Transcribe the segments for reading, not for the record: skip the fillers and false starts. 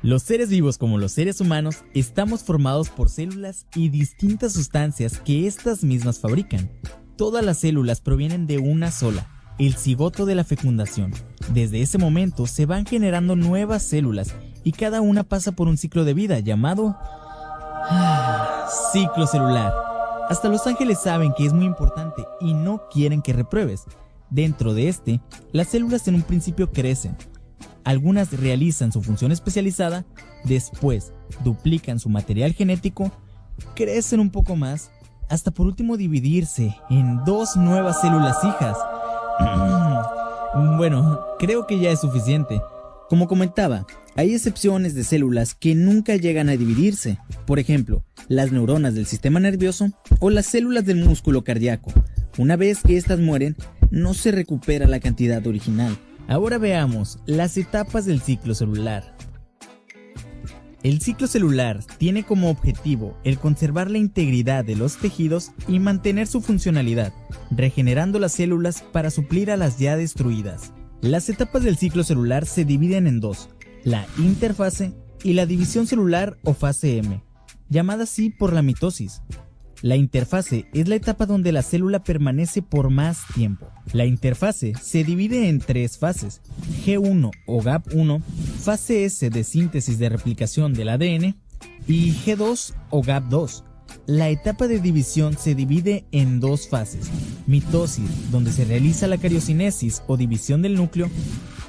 Los seres vivos, como los seres humanos, estamos formados por células y distintas sustancias que estas mismas fabrican. Todas las células provienen de una sola, el cigoto de la fecundación. Desde ese momento se van generando nuevas células y cada una pasa por un ciclo de vida llamado ciclo celular. Hasta los ángeles saben que es muy importante y no quieren que repruebes. Dentro de este, las células en un principio crecen. Algunas realizan su función especializada, después duplican su material genético, crecen un poco más, hasta por último dividirse en dos nuevas células hijas. Bueno, creo que ya es suficiente. Como comentaba, hay excepciones de células que nunca llegan a dividirse. Por ejemplo, las neuronas del sistema nervioso o las células del músculo cardíaco. Una vez que estas mueren, no se recupera la cantidad original. Ahora veamos las etapas del ciclo celular. El ciclo celular tiene como objetivo el conservar la integridad de los tejidos y mantener su funcionalidad, regenerando las células para suplir a las ya destruidas. Las etapas del ciclo celular se dividen en dos, la interfase y la división celular o fase M, llamada así por la mitosis. La interfase es la etapa donde la célula permanece por más tiempo. La interfase se divide en tres fases: G1 o GAP1, fase S de síntesis de replicación del ADN, y G2 o GAP2. La etapa de división se divide en dos fases: mitosis, donde se realiza la cariocinesis o división del núcleo,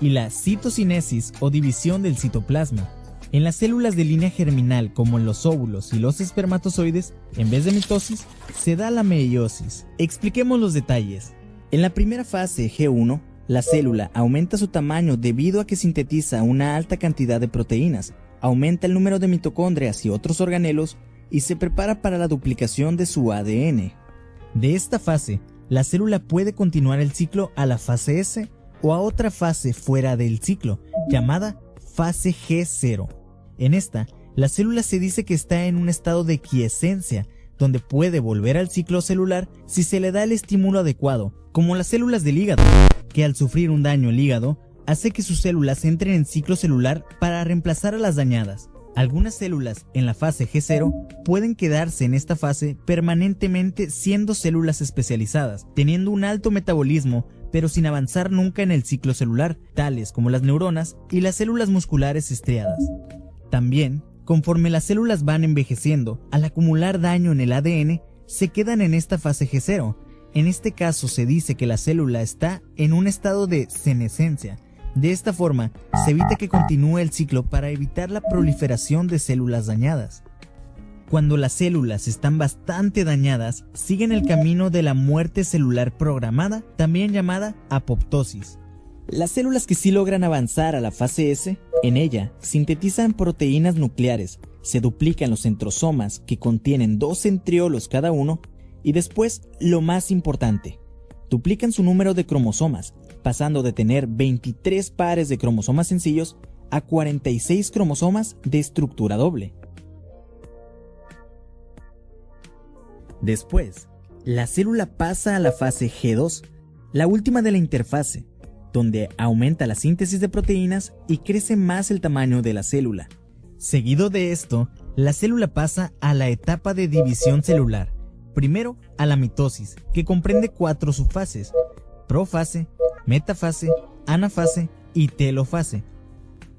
y la citocinesis o división del citoplasma. En las células de línea germinal, como en los óvulos y los espermatozoides, en vez de mitosis, se da la meiosis. Expliquemos los detalles. En la primera fase, G1, la célula aumenta su tamaño debido a que sintetiza una alta cantidad de proteínas, aumenta el número de mitocondrias y otros organelos y se prepara para la duplicación de su ADN. De esta fase, la célula puede continuar el ciclo a la fase S o a otra fase fuera del ciclo, llamada fase G0. En esta, la célula se dice que está en un estado de quiescencia, donde puede volver al ciclo celular si se le da el estímulo adecuado, como las células del hígado, que al sufrir un daño el hígado, hace que sus células entren en ciclo celular para reemplazar a las dañadas. Algunas células en la fase G0 pueden quedarse en esta fase permanentemente siendo células especializadas, teniendo un alto metabolismo, pero sin avanzar nunca en el ciclo celular, tales como las neuronas y las células musculares estriadas. También, conforme las células van envejeciendo, al acumular daño en el ADN, se quedan en esta fase G0. En este caso se dice que la célula está en un estado de senescencia. De esta forma, se evita que continúe el ciclo para evitar la proliferación de células dañadas. Cuando las células están bastante dañadas, siguen el camino de la muerte celular programada, también llamada apoptosis. Las células que sí logran avanzar a la fase S, en ella sintetizan proteínas nucleares, se duplican los centrosomas que contienen 2 centriolos cada uno y después, lo más importante, duplican su número de cromosomas, pasando de tener 23 pares de cromosomas sencillos a 46 cromosomas de estructura doble. Después, la célula pasa a la fase G2, la última de la interfase, donde aumenta la síntesis de proteínas y crece más el tamaño de la célula. Seguido de esto, la célula pasa a la etapa de división celular. Primero a la mitosis, que comprende 4 subfases: profase, metafase, anafase y telofase.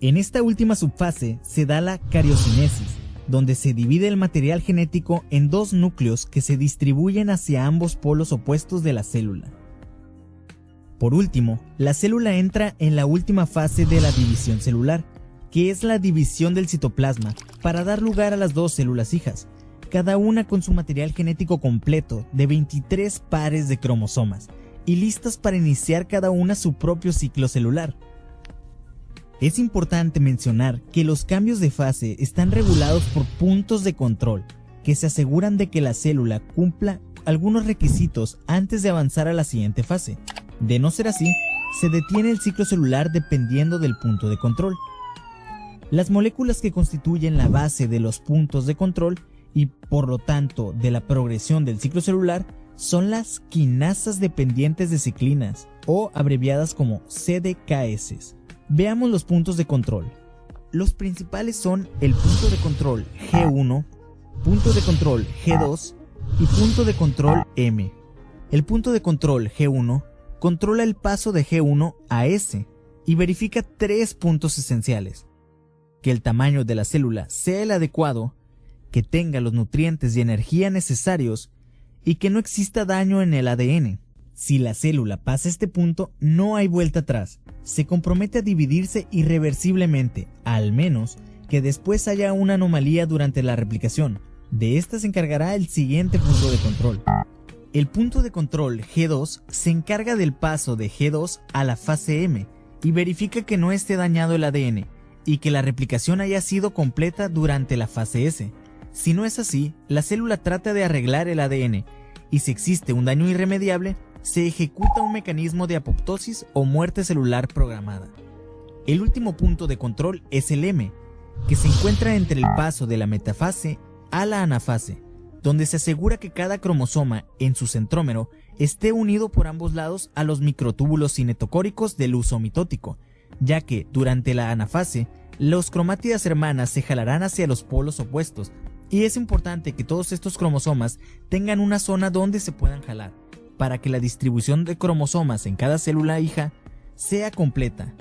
En esta última subfase se da la cariocinesis, donde se divide el material genético en 2 núcleos que se distribuyen hacia ambos polos opuestos de la célula. Por último, la célula entra en la última fase de la división celular, que es la división del citoplasma, para dar lugar a las 2 células hijas, cada una con su material genético completo de 23 pares de cromosomas, y listas para iniciar cada una su propio ciclo celular. Es importante mencionar que los cambios de fase están regulados por puntos de control, que se aseguran de que la célula cumpla algunos requisitos antes de avanzar a la siguiente fase. De no ser así, se detiene el ciclo celular dependiendo del punto de control. Las moléculas que constituyen la base de los puntos de control y por lo tanto de la progresión del ciclo celular son las quinasas dependientes de ciclinas, o abreviadas como CDKS. Veamos los puntos de control. Los principales son el punto de control G1, punto de control G2 y punto de control M. El punto de control G1 controla el paso de G1 a S y verifica 3 puntos esenciales: que el tamaño de la célula sea el adecuado, que tenga los nutrientes y energía necesarios y que no exista daño en el ADN. Si la célula pasa este punto, no hay vuelta atrás. Se compromete a dividirse irreversiblemente, al menos que después haya una anomalía durante la replicación. De esta se encargará el siguiente punto de control. El punto de control G2 se encarga del paso de G2 a la fase M y verifica que no esté dañado el ADN y que la replicación haya sido completa durante la fase S. Si no es así, la célula trata de arreglar el ADN y si existe un daño irremediable, se ejecuta un mecanismo de apoptosis o muerte celular programada. El último punto de control es el M, que se encuentra entre el paso de la metafase a la anafase, donde se asegura que cada cromosoma en su centrómero esté unido por ambos lados a los microtúbulos cinetocóricos del uso mitótico, ya que durante la anafase los cromátidas hermanas se jalarán hacia los polos opuestos, y es importante que todos estos cromosomas tengan una zona donde se puedan jalar, para que la distribución de cromosomas en cada célula hija sea completa,